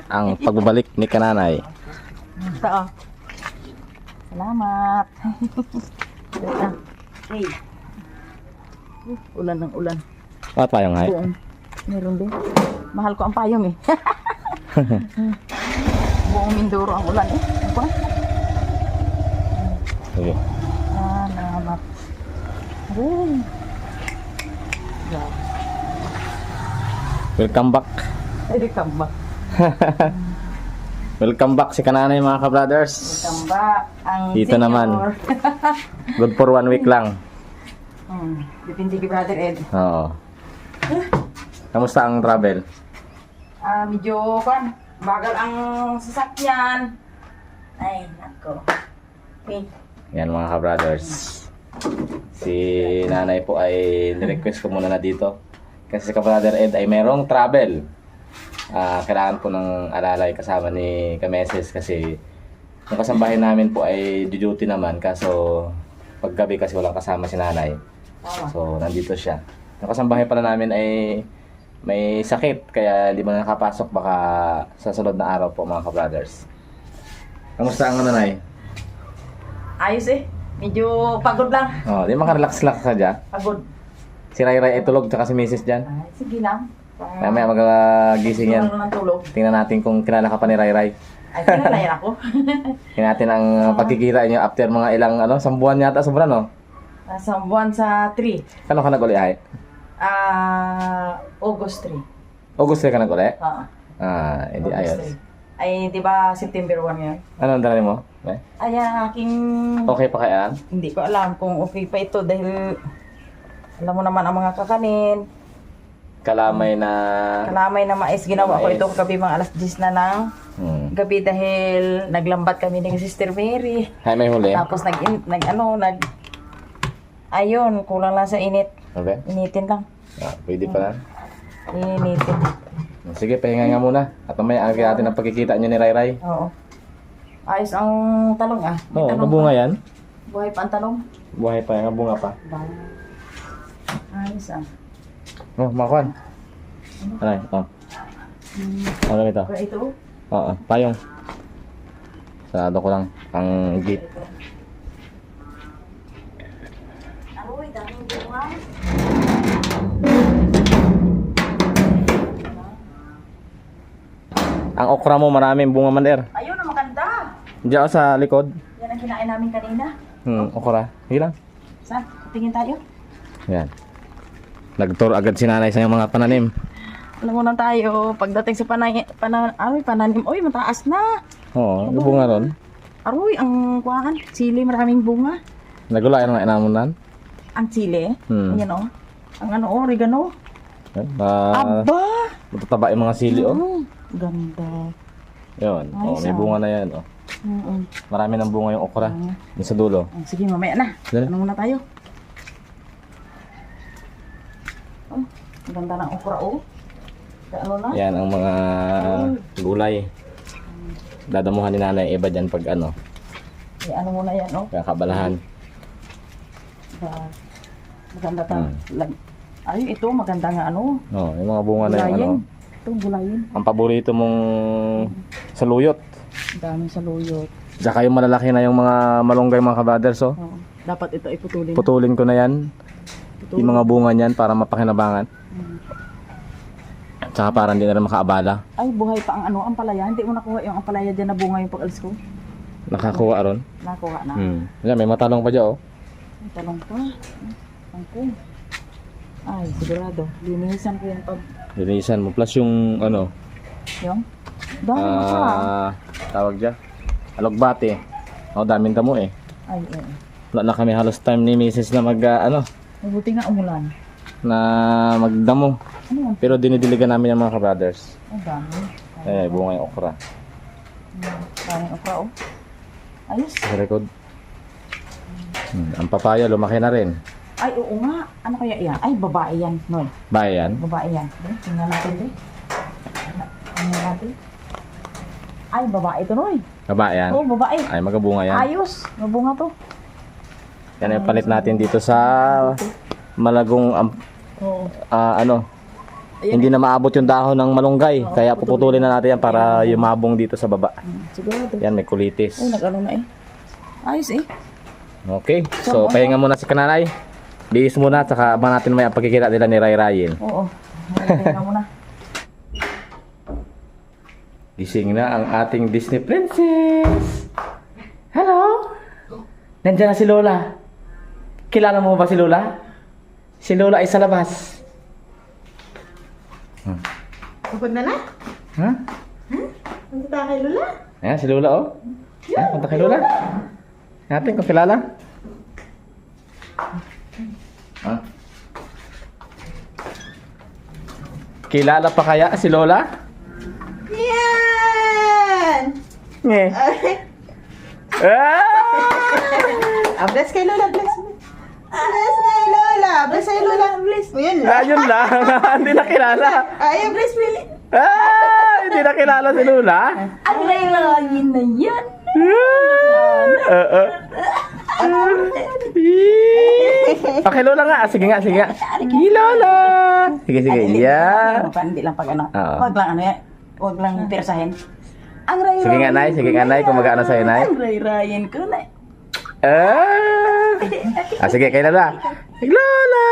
ang pagbabalik ni Kananay. Ito oh. Salamat. Hey. Ulan ng ulan. At payong hay. Buong. Meron din. Mahal ko ang payong eh. Buong Mindoro ang ulan eh. Ano ba? Sige. Salamat. Ay. Welcome back. Welcome back. Welcome back si Kananay mga ka-brothers. Welcome back. Ang Dito senior. naman. Good for 1 week lang. Dipindi kay Brother Ed. Oo. Kamusta ang travel? Medyo bagal ang sasakyan. Ay, nako. Okay. Yan mga ka-brothers. Si nanay po ay nirequest ko muna na dito. Kasi si ka-brother Ed ay merong travel. Kailangan po ng alalay kasama ni Kameses kasi yung kasambahay namin po ay duty naman. Kaso paggabi kasi walang kasama si nanay. So nandito siya. Yung kasambahay pala namin ay may sakit kaya hindi mo nakapasok baka sa sunod na araw po mga ka-brothers. Kamusta ang nanay? Ayos eh. Medyo pagod lang. Oh, di makarelax-relax ka dyan. Pagod. Si Ray ay tulog tsaka si Mrs. dyan. Ay, sige lang. Mamaya mag-gising yan. Tulong ng tulog. Tingnan natin kung kilala ka pa ni Ray. Ay, kinalayan ako. Tingnan natin ang pagkikita niyo after mga ilang buwan yata, sobra no? Nasa buwan sa 3. Kano ka nag-uli ay? August 3. August ka nag-uli? Oo. Hindi August ayos. 3. Ay, di ba September 1 yun? Ano ang dala mo? Ay, ang aking... Okay pa kaya? Hindi ko alam kung okay pa ito dahil alam mo naman ang mga kakanin. Kalamay na... Kalamay na mais. Ginawa ko Mais. ito gabi mga alas 10 na ng gabi dahil naglambat kami ni Sister Mary. Hay, may huli. Tapos ayun, kulang lang sa init. Okay. Initin lang. Pwede pa lang. Initin. Sige, pahinga nga muna. At mamaya agad natin ang pagkikita niyo ni Ray. Oo. Ayos ang talong ah. May Oo, talong nabunga pa. yan. Buhay pa ang talong. Buhay pa, nabunga pa. Ayos ah. Oh, makuhan. Aray, Ano ito? Pero ito, Oo, payong. Sarado ko lang ang gate. aroy, daming bunga. Ang okra mo maraming bunga mander. Ayun, ang maganda. Diyan sa likod. Yan ang kinain namin kanina. Okra. Hilang. Saan? Tingin tayo. Yan. Nag-tour agad si nanay sa mga pananim. Alam mo na tayo, pagdating sa pananim, oy, mataas na. Oo, yung bunga ron. Aroy, ang kuhaan, sili, maraming bunga. Nagula yung mga inamunan. Ang sili, yan o. Ang oregano. Aba! Matataba yung mga sili, Ganda. Yun, may bunga na yan, Marami ng bunga yung okra. Yung sa dulo. Sige, mamaya na. Dali. Ano muna tayo? Ang ganda ng okra, Ano na? Yan ang mga gulay. Dadamuhan ni nanay iba dyan pag Ano muna yan, kakabalahan. Maganda Ay, ito, maganda nga Yung mga bunga na yung Ito, gulayin. ang paborito mong saluyot. Daming saluyot. Tsaka yung malalaki na yung mga malunggay mga kabrothers, Dapat ito iputulin. Putulin ko na yan. Yung mga bunga niyan para mapakinabangan. Tsaka para hindi na rin makaabala. Ay, buhay pa ang ampalaya. Hindi mo nakuha yung ampalaya dyan na bunga yung pag-alis ko. Nakakuha ron. Nakuha na. Yan, may matalong pa dyan, May talong pa. Tangko. Ay, sigurado. Linisan ko yan pag... Linisan mo. Plus yung Yung? Dami mo pa. tawag dyan. Alogbate. Daming damo Ay, Wala na kami halos time ni Mrs. na mabuti nga umulan. na magdamo. Ano yan? Pero dinidiligan namin yung mga kabrothers. Ang dami. Bunga yung okra. Daming okra, Ayos. Sa record. Ang papaya lumaki na rin. Ay, oo nga. Ano kaya yan? Ay, babae yan, Noy. Bayan. Babae yan. Tingnan natin, Tingnan natin. Ay, babae ito, Noy. Babayan. Oo, babae. Ay, magabunga yan. Ayos. Mabunga to. Yan ay palit natin dito sa Malagong Oo. hindi na maabot yung dahon ng malunggay. Kaya puputulin na natin yan para yumabong dito sa baba. Sigurado. Yan, may kulitis. Ay, nag-ano na eh. Ayos eh. Okay, so pahinga muna si Kananay. Bihis muna, saka ba natin may pagkikita nila ni Ray Rayin. Oo. Tingnan mo na. Gising na ang ating Disney princess. Hello? Nandiyan na si Lola. Kilala mo ba si Lola? Si Lola ay sa labas. Pagod na na? Ha? Punta tayo kay Lola? Ayan, si Lola oh. Ayan, punta kay Lola. Natin kung kilala. Ha? Kilala pa kaya si Lola? Yan! Nge. Bless kay Lola, bless. Bless kay Lola, bless kay Lola, bless. Yun lang. Ayun lang. Hindi na kilala. Ay, bless Willie. Hindi na kilala si Lola. Ang laylayin na yan. Okay, Lola nga. Sige nga, sige nga. Sige, Lola. Sige, sige. Yeah. Hindi lang pag ano. Oo. Wag lang ano yan. Wag lang pirsahin. Ang ray Sige nga, Nay. Sige nga, Nay. Kung mag-ano sa'yo, Nay. Ang ray-rayin ko na. Sige, kay Lola. Lola!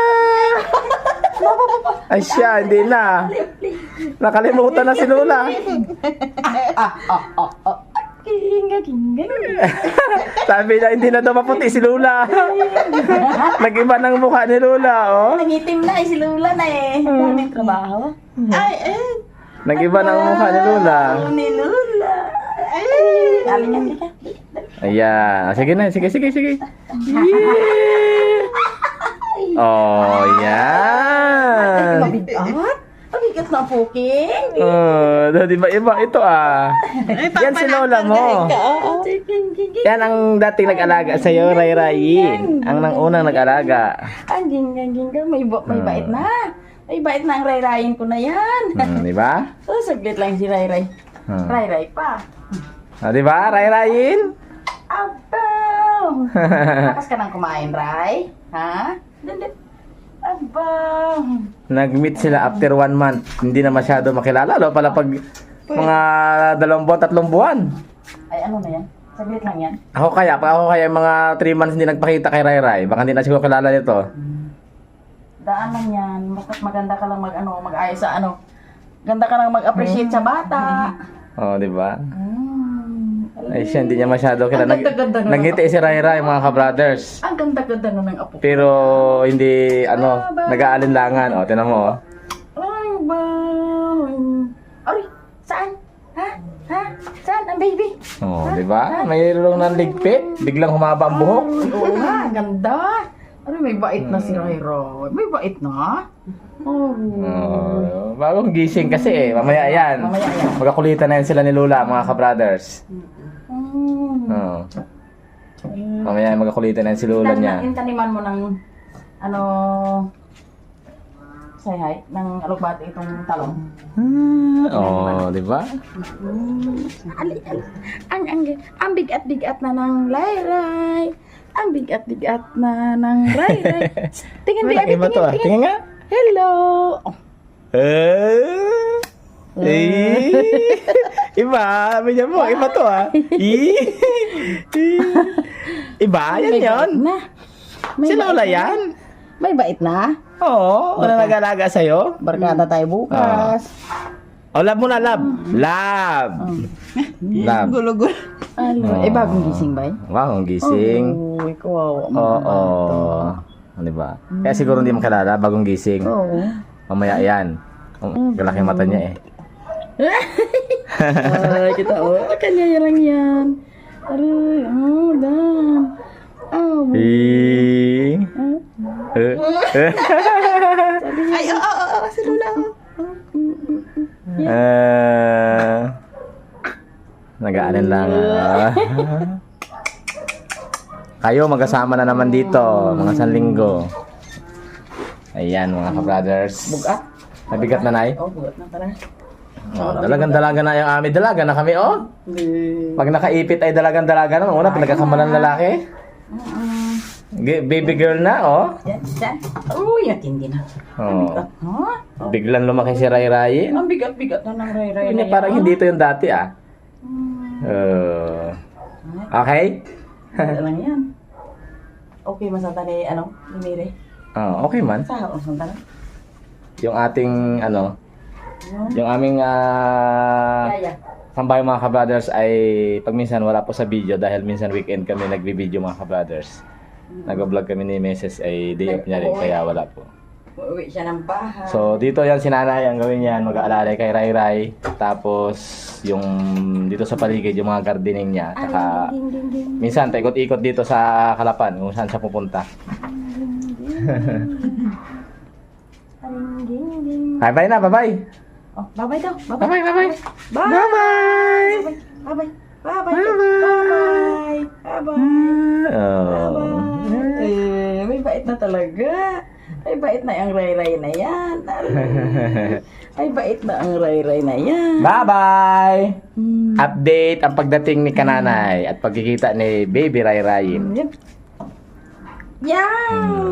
Ay siya, hindi na. Nakalimutan na si Lola. Kinga, kinga. Sabi na, hindi na daw maputi si Lola. Nag-iba ng mukha ni Lola, oh. Nangitim na si Lola na eh. Daming trabaho. Ay, Nag-iba ng mukha ni Lola. ni Lola. Ay, alin yan ka? Ayan. Sige na, sige, sige, sige. Yeah. Oh, yan. Mabigat? Mabigat na puking. Oh, di ba iba ito ah. Yan si Lola mo. Yan ang dating nag-alaga sa iyo, Ray Rayin. Ang nang unang nag-alaga. Ang ginga, may bait na. May bait na ang Ray-Rayin ko na yan. Di ba? So, saglit lang si Ray-Ray. Ray-Ray pa. Di ba, Ray Rayin? Abaw! Tapos ka nang kumain, Ray? Ha? Abaw! Nag-meet sila after 1 month. Hindi na masyado makilala. Lalo pala pag mga 2 buwan, 3 buwan. Ay, ano na yan? Saglit lang yan. Ako kaya yung mga 3 months hindi nagpakita kay Ray Ray. Baka hindi na siguro kilala nito. Daan lang yan. Basta't maganda ka lang mag-ayos sa ano. Ganda ka lang mag-appreciate sa bata. Oh, di ba? Ay siya, hindi niya masyado kilala. Ang ganda-ganda na. Nagngiti si Ray Ray, mga ka-brothers. Ang ganda-ganda na ng apo. Pero hindi, nag-aalinlangan. O, tinan mo, oh. Ay, ba? Ay, saan? Ha? Ha? Saan ang baby? Oh, di ba? Mayroong nang ligpit. Biglang humaba ang buhok. Oo nga, ganda. Ano, may bait na si Ray Ray. May bait na. Oh. Oh, bagong gising kasi eh. Mamaya yan. Mamaya yan. Magkakulitan na yan sila ni Lola, mga ka-brothers. Oh. Mamaya magkakulitan na yan si Lola niya. Taniman mo ng ano say ng alugbati itong talong. Oh, di ba? Ang bigat-bigat na ng layray. Ang bigat-bigat na ng layray. Tingin, Iba to ah. Tingnan nga. Hello. Iba, sabi niya mo, iba to ah. Iba, yan yun. Si Lola yan. May bait na. Oo, wala nag-alaga sa'yo. Barkada tayo bukas. O, love mo na, love. Love. Love. Gulo-gulo. Ano? Eh, bagong gising ba? Wow, ang gising. Oh, ikaw. Oo. Di ba? Kaya siguro hindi makilala, bagong gising. Oo. Mamaya yan. Galaki mata niya eh. Ay, kita kanya lang yan. Aray, dan. Oh. Ay, sa Lola. Nag-aalin lang. Kayo, magkasama na naman dito. Mga sanlinggo. Ayan, mga ka-brothers. Bugat? Nabigat na, Nay? Oh, bugat na pala. Dalagan-dalaga na yung amin. Dalaga na kami, oh. Pag nakaipit ay dalagan-dalaga na. Una, pinagkakamalan lalaki. Baby girl na, oh. Yan, yan. Uy, matindi na. Oh. Ha? Biglang lumaki si Ray Ray. Ang bigat-bigat na ng ray-ray na yan. Parang hindi ito yung dati, ah. Okay? Ano lang yan. Okay, masanta ni, ni Mire. Okay man. Sa masanta na. Yung ating, yung aming Yaya. sambay mga ka-brothers ay pag minsan wala po sa video dahil minsan weekend kami nagbi-video mga ka-brothers. Nag-vlog kami ni Mrs. ay day off niya rin kaya wala po. Uuwi siya ng bahay. So dito yan si nanay ang gawin niyan, mag-aalalay kay Ray Ray. Tapos yung dito sa paligid yung mga gardening niya. Saka Ding, ding, ding. minsan paikot-ikot dito sa Kalapan kung saan siya pupunta. Ding, ding, ding. Bye-bye na, bye-bye. Oh, bye-bye daw. Bye-bye, bye-bye. Bye. Bye-bye. Bye-bye. Bye-bye. Bye-bye. Bye-bye. Oh. May bait na talaga. Ay, bait na ang ray-ray na yan. Ay, bait na ang ray-ray na yan. Bye-bye. Hmm. Update ang pagdating ni Kananay at pagkikita ni Baby Ray Ray. Yan.